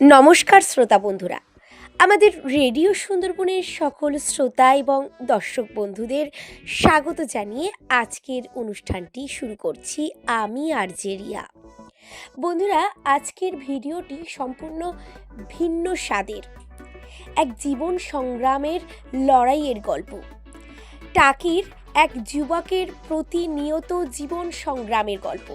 নমস্কার শ্রোতা বন্ধুরা, আমাদের রেডিও সুন্দরবনের সকল শ্রোতা এবং দর্শক বন্ধুদের স্বাগত জানিয়ে আজকের অনুষ্ঠানটি শুরু করছি আমি আরজেরিয়া। বন্ধুরা, আজকের ভিডিওটি সম্পূর্ণ ভিন্ন স্বাদের এক জীবন সংগ্রামের লড়াইয়ের গল্প। টাকির এক যুবকের প্রতিনিয়ত জীবন সংগ্রামের গল্প।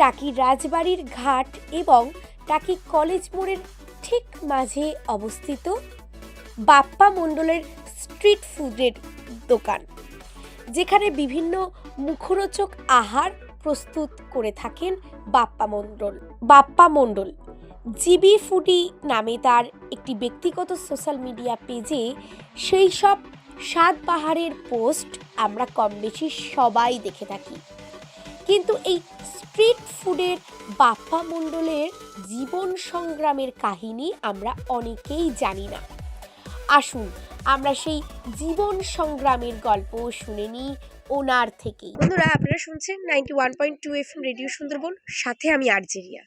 টাকির রাজবাড়ির ঘাট এবং টাকি কলেজ মোড়ের ঠিক মাঝে অবস্থিত বাপ্পা মণ্ডলের স্ট্রিট ফুডের দোকান, যেখানে বিভিন্ন মুখরোচক আহার প্রস্তুত করে থাকেন বাপ্পা মণ্ডল জিবি ফুডি নামে তার একটি ব্যক্তিগত সোশ্যাল মিডিয়া পেজে সেই সব স্বাদ পাহাড়ের পোস্ট আমরা কম বেশি সবাই দেখে থাকি। কিন্তু এই স্ট্রিট ফুডের বাপ্পা মণ্ডলের জীবন সংগ্রামের কাহিনী আমরা অনেকেই জানি না। আসুন আমরা সেই জীবন সংগ্রামের গল্প শুনে নিই ওনার থেকেই। বন্ধুরা, আপনারা শুনছেন 91.2 FM রেডিও সুন্দরবন, সাথে আমি আরজেরিয়া।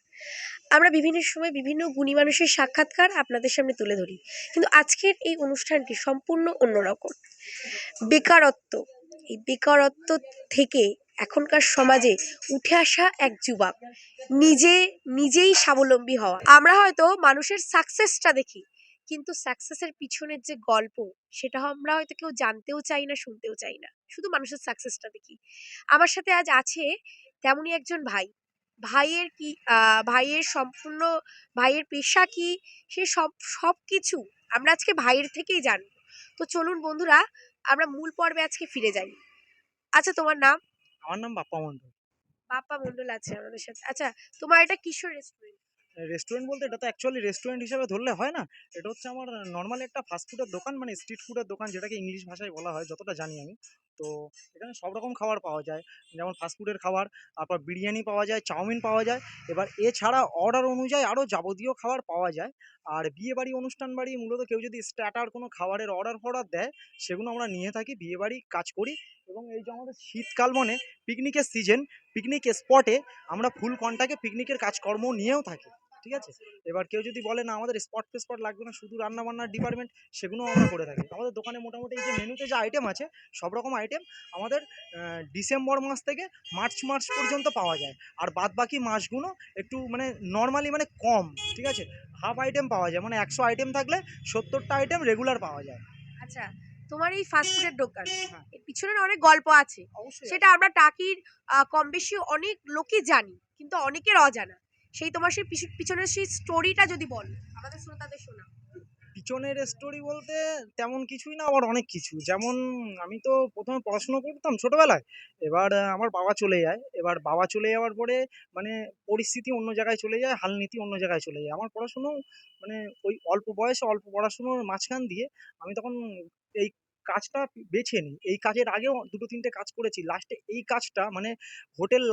আমরা বিভিন্ন সময় বিভিন্ন গুণী মানুষের সাক্ষাৎকার আপনাদের সামনে তুলে ধরি, কিন্তু আজকের এই অনুষ্ঠানটি সম্পূর্ণ অন্যরকম। বেকারত্ব, এই বেকারত্ব থেকে এখনকার সমাজে উঠে আসা এক যুবক, নিজেই স্বাবলম্বী হওয়া। আমরা হয়তো মানুষের সাকসেসটা দেখি, কিন্তু সাকসেসের পিছনের যে গল্প, সেটা আমরা হয়তো কেউ জানতেও চাই না, শুনতেও চাই না, শুধু মানুষের সাকসেসটা দেখি। আমার সাথে আজ আছে তেমনই একজন ভাই। ভাইয়ের কি ভাইয়ের পেশা কি, সে সব কিছু আমরা আজকে ভাইয়ের থেকেই জানবো। তো চলুন বন্ধুরা, আমরা মূল পর্বে আজকে ফিরে যাই। আচ্ছা, তোমার নাম? আমার নাম বাপ্পা মণ্ডল। বাপ্পা মণ্ডল আছে আমাদের সাথে। আচ্ছা, তোমার এটা কিশোর রেস্টুরেন্ট? রেস্টুরেন্ট বলতে এটা তো অ্যাকচুয়ালি রেস্টুরেন্ট হিসেবে ধরলে হয় না। এটা হচ্ছে আমার নর্মালি একটা ফাস্ট ফুডের দোকান, মানে স্ট্রিট ফুডের দোকান, যেটাকে ইংলিশ ভাষায় বলা হয় যতটা জানি আমি। তো এখানে সব রকম খাবার পাওয়া যায়, যেমন ফাস্ট ফুডের খাবার, তারপর বিরিয়ানি পাওয়া যায়, চাউমিন পাওয়া যায়। এবার এছাড়া অর্ডার অনুযায়ী আরও যাবতীয় খাবার পাওয়া যায়। আর বিয়েবাড়ি, অনুষ্ঠান বাড়ি, মূলত কেউ যদি স্টার্টার কোনো খাবারের অর্ডার দেয়, সেগুলো আমরা নিয়ে থাকি, বিয়েবাড়ি কাজ করি। এবং এই যে আমাদের শীতকাল মানে পিকনিকের সিজন, পিকনিক স্পটে আমরা ফুল কন্টাক্টে পিকনিকের কাজকর্ম নিয়েও থাকি। ঠিক আছে, এবার কেউ যদি বলে না আমাদের স্পট লাগবে না, শুধু রান্না বান্নার ডিপার্টমেন্ট, সেগুলো আমরা করে থাকি। আমাদের দোকানে মোটামুটি এই যে মেনুতে যে আইটেম আছে, সব রকম আইটেম আমাদের ডিসেম্বর মাস থেকে মার্চ পর্যন্ত পাওয়া যায়। আর বাদ বাকি মাসগুলো একটু মানে নর্মালি মানে কম। ঠিক আছে, হাফ আইটেম পাওয়া যায়, মানে 100 আইটেম থাকলে 70টা আইটেম রেগুলার পাওয়া যায়। আচ্ছা, তোমার এই ফাস্ট ফুডের দোকান, হ্যাঁ, এর পিছনে না অনেক গল্প আছে। অবশ্যই। সেটা আমরা টাকির কম বেশি অনেক লোকই জানি, কিন্তু অনেকের অজানা। সেই তোমার সেই পিছনের সেই স্টোরিটা যদি বল আমাদের শ্রোতাদের শোনা। পিছনের স্টোরি বলতে তেমন কিছুই না, আবার অনেক কিছু। যেমন আমি তো প্রথমে পড়াশুনো করতাম ছোটোবেলায়। এবার আমার বাবা চলে যায়। এবার বাবা চলে যাওয়ার পরে মানে পরিস্থিতি অন্য জায়গায় চলে যায়, হালনীতি অন্য জায়গায় চলে যায়। আমার পড়াশুনো মানে ওই অল্প বয়সে অল্প পড়াশুনোর মাঝখান দিয়ে আমি তখন এই কাজটা বেছে নিই। এই কাজের আগেও দুটো তিনটে কাজ করেছি, লাস্টে এই কাজটা মানে হোটেল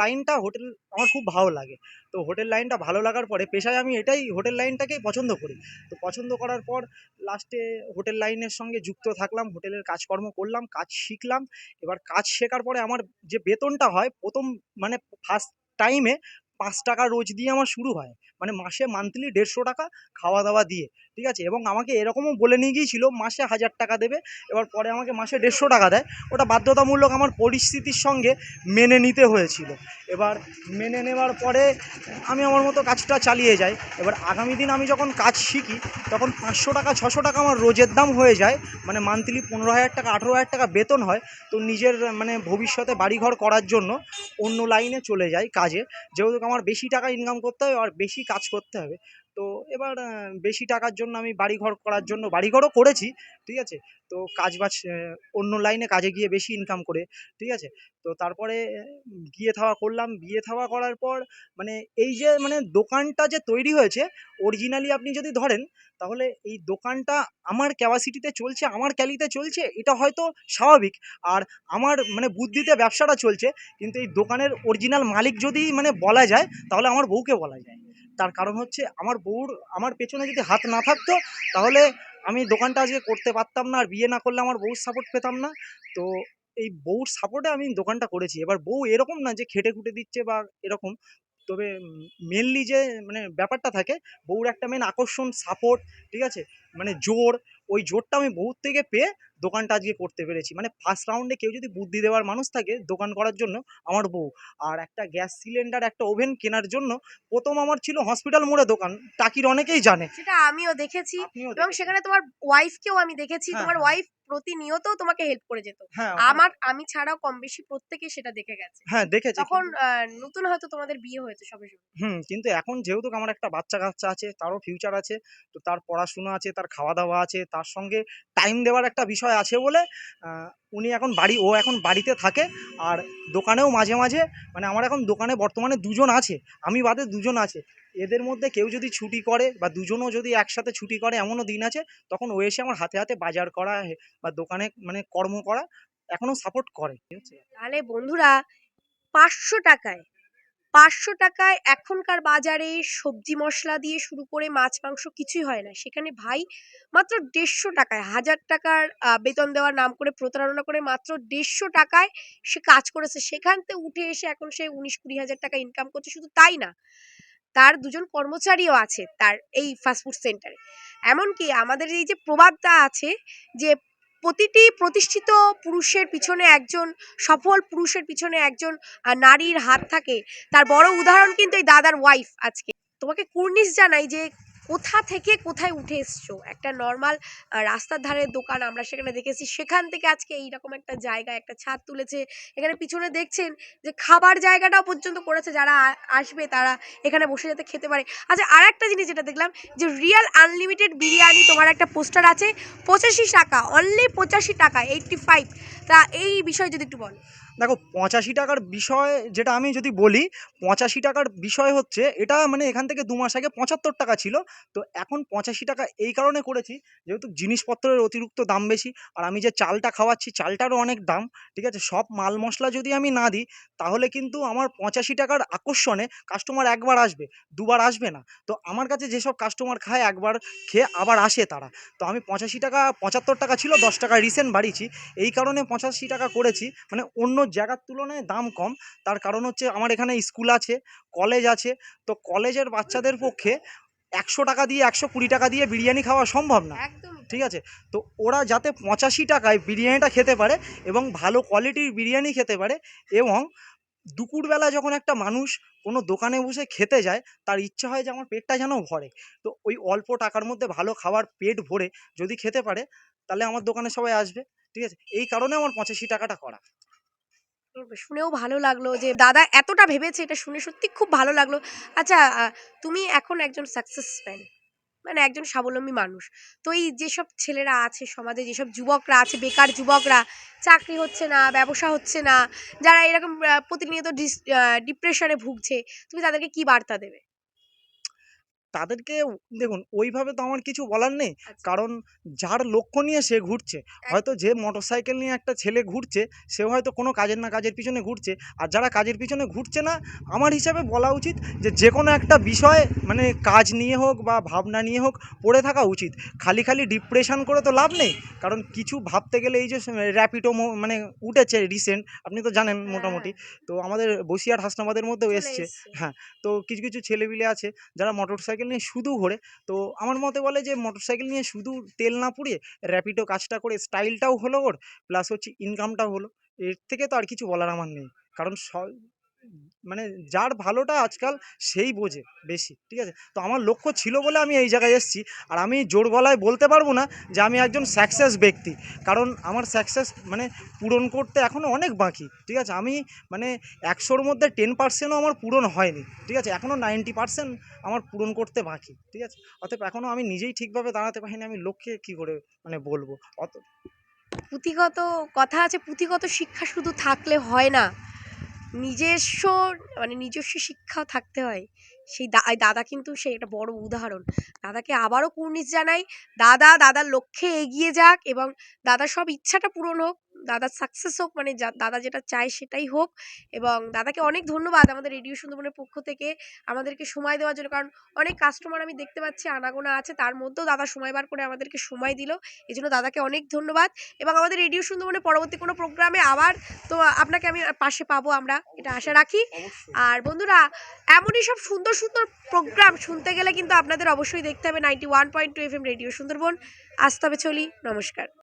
আমার খুব ভালো লাগে। তো হোটেল লাইনটা ভালো লাগার পরে পেশায় আমি এটাই হোটেল লাইনটাকেই পছন্দ করি। তো পছন্দ করার পর লাস্টে হোটেল লাইনের সঙ্গে যুক্ত থাকলাম, হোটেলের কাজকর্ম করলাম, কাজ শিখলাম। এবার কাজ শেখার পরে আমার যে বেতনটা হয় প্রথম মানে ফার্স্ট টাইমে 5 টাকা রোজ দিয়ে আমার শুরু হয়, মানে মাসে মান্থলি 150 টাকা খাওয়া দাওয়া দিয়ে। ঠিক আছে, এবং আমাকে এরকমও বলে নিয়ে গিয়েছিল মাসে 1000 টাকা দেবে। এবার পরে আমাকে মাসে 150 টাকা দেয়, ওটা বাধ্যতামূলক আমার পরিস্থিতির সঙ্গে মেনে নিতে হয়েছিল। এবার মেনে নেওয়ার পরে আমি আমার মতো কাজটা চালিয়ে যাই। এবার আগামী দিন আমি যখন কাজ শিখি, তখন 500 টাকা 600 টাকা আমার রোজের দাম হয়ে যায়, মানে মান্থলি 15,000 টাকা 18,000 টাকা বেতন হয়। তো নিজের মানে ভবিষ্যতে বাড়িঘর করার জন্য অন্য লাইনে চলে যাই কাজে, যেহেতু আমার বেশি টাকা ইনকাম করতে হবে আর বেশি কাজ করতে হবে। তো এবার বেশি টাকার জন্য আমি বাড়িঘর করার জন্য বাড়িঘরও করেছি। ঠিক আছে, তো কাজ বাজ অন্য লাইনে কাজে গিয়ে বেশি ইনকাম করে। ঠিক আছে, তো তারপরে বিয়ে থাওয়া করলাম। বিয়ে থাওয়া করার পর মানে এই যে মানে দোকানটা যে তৈরি হয়েছে, অরিজিনালি আপনি যদি ধরেন, তাহলে এই দোকানটা আমার ক্যাপাসিটিতে চলছে, আমার ক্যালিতে চলছে, এটা হয়তো স্বাভাবিক। আর আমার মানে বুদ্ধিতে ব্যবসাটা চলছে। কিন্তু এই দোকানের অরিজিনাল মালিক যদি মানে বলা যায়, তাহলে আমার বউকে বলা যায়। তার কারণ হচ্ছে আমার পেছনে যদি হাত না থাকতো, তাহলে আমি দোকানটা আজকে করতে পারতাম না। আর বিয়ে না করলে আমার বউর সাপোর্ট পেতাম না। তো এই বউর সাপোর্টে আমি দোকানটা করেছি। এবার বউ এরকম না যে খেটে খুঁটে দিচ্ছে বা এরকম, তবে মেনলি যে মানে ব্যাপারটা থাকে, বউর একটা মেন আকর্ষণ, সাপোর্ট, ঠিক আছে, মানে জোর, ওই জোরটা আমি বউর থেকে পেয়ে দোকানটা আজকে করতে পেরেছি। মানে ফার্স্ট রাউন্ডে কেউ যদি বুদ্ধি দেওয়ার মানুষ থাকে দোকান করার জন্য, আমার বউ। আর একটা গ্যাস সিলিন্ডার, একটা ওভেন কেনার জন্য প্রথম আমার ছিল হসপিটাল মোড়ে দোকান, টাকির অনেকেই জানে, সেটা আমিও দেখেছি আপনিও এবং দেখেছেন। সেখানে তোমার ওয়াইফকেও আমি দেখেছি, হ্যাঁ, তোমার হ্যাঁ, ওয়াইফ প্রতিনিয়ত তোমাকে হেল্প করে যেত। হ্যাঁ, ওখানে আমি ছাড়াও কম বেশি প্রত্যেকেই সেটা দেখে গেছে। হ্যাঁ দেখেছি তখন কিন্তু। নতুন হয়তো তোমাদের বিয়ে হয়েছে সবে সবে। কিন্তু এখন যেহেতু আমার একটা বাচ্চা-কাচ্চা আছে, তারও ফিউচার আছে, তো তার পড়াশোনা আছে, তার খাওয়া-দাওয়া আছে, তার সঙ্গে টাইম দেওয়ার একটা বিষয় আছে বলে আ উনি এখন ও এখন বাড়িতে থাকে। আর দোকানেও মাঝে, মাঝে, মানে আমার এখন দোকানে বর্তমানে ২ জন আছে, আমি বাদে ২ জন আছে। এদের মধ্যে কেউ যদি ছুটি করে বা দুজনও যদি একসাথে ছুটি করে, এমনও দিন আছে, তখন ও এসে আমার হাতে, হাতে বাজার করা বা দোকানে মানে কর্ম করা এখনো সাপোর্ট করে। ঠিক আছে? তাহলে বন্ধুরা, 500 টাকায় 500 টাকায় এখনকার বাজারে সবজি মশলা দিয়ে শুরু করে মাছ মাংস কিছুই হয় না, সেখানে ভাই মাত্র 150 টাকায়, 1000 টাকার বেতন দেওয়ার নাম করে প্রতারণা করে মাত্র 150 টাকায় সে কাজ করেছে। সেখান থেকে উঠে এসে এখন সে 19-20 হাজার টাকা ইনকাম করছে। শুধু তাই না, তার দুজন কর্মচারীও আছে তার এই ফাস্টফুড সেন্টারে। এমনকি আমাদের এই যে প্রবাদটা আছে যে প্রতিটি প্রতিষ্ঠিত পুরুষের পিছনে একজন, সফল পুরুষের পিছনে একজন নারীর হাত থাকে, তার বড় উদাহরণ কিন্তু এই দাদার ওয়াইফ। আজকে তোমাকে কুর্নিশ জানাই যে কোথা থেকে কোথায় উঠে এসছো। একটা নর্মাল রাস্তার ধারের দোকান আমরা সেখানে দেখেছি, সেখান থেকে আজকে এইরকম একটা জায়গা, একটা ছাদ তুলেছে। এখানে পিছনে দেখছেন যে খাবার জায়গাটাও পর্যন্ত করেছে, যারা আসবে তারা এখানে বসে যাতে খেতে পারে। আচ্ছা, আর একটা জিনিস যেটা দেখলাম যে রিয়েল আনলিমিটেড বিরিয়ানি, তোমার একটা পোস্টার আছে, 85 টাকা, অনলি 85 টাকা, 85। তা এই বিষয়ে যদি একটু বলো। দেখো, 85 টাকার বিষয় যেটা আমি যদি বলি, 85 টাকার বিষয় হচ্ছে এটা, মানে এখান থেকে 2 মাস আগে 75 টাকা ছিল। তো এখন 85 টাকা এই কারণে করেছি, যেহেতু জিনিসপত্রের অতিরিক্ত দাম বেশি, আর আমি যে চালটা খাওয়াচ্ছি চালটারও অনেক দাম। ঠিক আছে, সব মাল মশলা যদি আমি না দিই, তাহলে কিন্তু আমার 85 টাকার আকর্ষণে কাস্টমার একবার আসবে, দুবার আসবে না। তো আমার কাছে যেসব কাস্টমার খায়, একবার খেয়ে আবার আসে তারা। তো আমি 85 টাকা, 75 টাকা ছিল, 10 টাকা রিসেন্ট বাড়িয়েছি। এই কারণে 85 টাকা করেছি, মানে অন্য জায়গার তুলনায় দাম কম। তার কারণ হচ্ছে আমার এখানে স্কুল আছে, কলেজ আছে। তো কলেজের বাচ্চাদের পক্ষে 100 টাকা দিয়ে, 120 টাকা দিয়ে বিরিয়ানি খাওয়া সম্ভব না। একদমই তাই। ঠিক আছে, তো ওরা যাতে 85 টাকায় বিরিয়ানিটা খেতে পারে এবং ভালো কোয়ালিটির বিরিয়ানি খেতে পারে, এবং দুপুরবেলা যখন একটা মানুষ কোনো দোকানে বসে খেতে যায়, তার ইচ্ছা হয় যে আমার পেটটা যেন ভরে। তো ওই অল্প টাকার মধ্যে ভালো খাবার পেট ভরে যদি খেতে পারে, তাহলে আমার দোকানে সবাই আসবে। ঠিক আছে, এই কারণে আমার 85 টাকাটা করা। শুনেও ভালো লাগলো যে দাদা এতটা ভেবেছে, এটা শুনে সত্যি খুব ভালো লাগলো। আচ্ছা, তুমি এখন একজন সাকসেসম্যান, মানে একজন স্বাবলম্বী মানুষ। তো এই যেসব ছেলেরা আছে সমাজে, যেসব যুবকরা আছে, বেকার যুবকরা, চাকরি হচ্ছে না, ব্যবসা হচ্ছে না, যারা এরকম প্রতিনিয়ত ডিপ্রেশনে ভুগছে, তুমি তাদেরকে কি বার্তা দেবে? তাদেরকে দেখুন, ওইভাবে তো আমার কিছু বলার নেই। আচ্ছা। কারণ যার লক্ষ্য নিয়ে সে ঘুরছে, হয়তো একদম। যে মোটরসাইকেল নিয়ে একটা ছেলে ঘুরছে, সেও হয়তো কোনো কাজের না কাজের পিছনে ঘুরছে। আর যারা কাজের পিছনে ঘুরছে না, আমার হিসাবে বলা উচিত যে যেকোনো একটা বিষয়, মানে কাজ নিয়ে হোক বা ভাবনা নিয়ে হোক, পড়ে থাকা উচিত। খালি, খালি ডিপ্রেশন করে তো লাভ নেই। কারণ কিছু ভাবতে গেলে এই যে র্যাপিডো মানে উঠেছে রিসেন্ট, আপনি তো জানেন হ্যাঁ, হ্যাঁ, মোটামুটি। তো আমাদের বসিরহাট, হাসনাবাদের মধ্যেও চলে এসছে। এসছে। হ্যাঁ, তো কিছু, কিছু ছেলেপিলে আছে যারা মোটরসাইকেল নিয়ে শুধু ঘোরে। তো আমার মতে বলে যে মোটরসাইকেল নিয়ে শুধু তেল না পুড়িয়ে র্যাপিডো কাজটা করে স্টাইলটাও হলো ওর, প্লাস হচ্ছে ইনকামটাও হলো। এর থেকে তো আর কিছু বলার আমার নেই। কারণ মানে যার ভালোটা আজকাল সেই বোঝে বেশি। ঠিক আছে, তো আমার লক্ষ্য ছিল বলে আমি এই জায়গায় এসেছি। আর আমি জোর গলায় বলতে পারবো না যে আমি একজন সাকসেস ব্যক্তি, কারণ আমার সাকসেস মানে পূরণ করতে এখনও অনেক বাকি। ঠিক আছে, আমি মানে 100-র মধ্যে 10%ও আমার পূরণ হয়নি। ঠিক আছে, এখনও 90% আমার পূরণ করতে বাকি। ঠিক আছে, অতএব এখনও আমি নিজেই ঠিকভাবে দাঁড়াতে পারিনি, আমি লক্ষ্যে কী করে মানে বলবো অত। পুঁথিগত কথা আছে, পুঁথিগত শিক্ষা শুধু থাকলে হয় না, নিজস্ব, মানে নিজস্ব শিক্ষাও থাকতে হয়। সেই দাদা কিন্তু সেই একটা বড় উদাহরণ। দাদাকে আবারও কুর্নিশ জানাই। দাদার লক্ষ্যে এগিয়ে যাক এবং দাদার সব ইচ্ছাটা পূরণ হোক। দাদার সাকসেস হোক, মানে দাদা যেটা চায় সেটাই হোক। এবং দাদাকে অনেক ধন্যবাদ আমাদের রেডিও সুন্দরবনের পক্ষ থেকে আমাদেরকে সময় দেওয়ার জন্য। কারণ অনেক কাস্টমার আমি দেখতে পাচ্ছি আনাগোনা আছে, তার মধ্যেও দাদা সময় বার করে আমাদেরকে সময় দিল। এই জন্য দাদাকে অনেক ধন্যবাদ। এবং আমাদের রেডিও সুন্দরবনের পরবর্তী কোনো প্রোগ্রামে আবার তো আপনাকে আমি পাশে পাবো, আমরা এটা আশা রাখি। অবশ্যই। আর বন্ধুরা, এমনই সব সুন্দর সুন্দর প্রোগ্রাম শুনতে গেলে কিন্তু আপনাদের অবশ্যই দেখতে হবে 91.2 FM রেডিও সুন্দরবন। আজ তবে চলি, নমস্কার।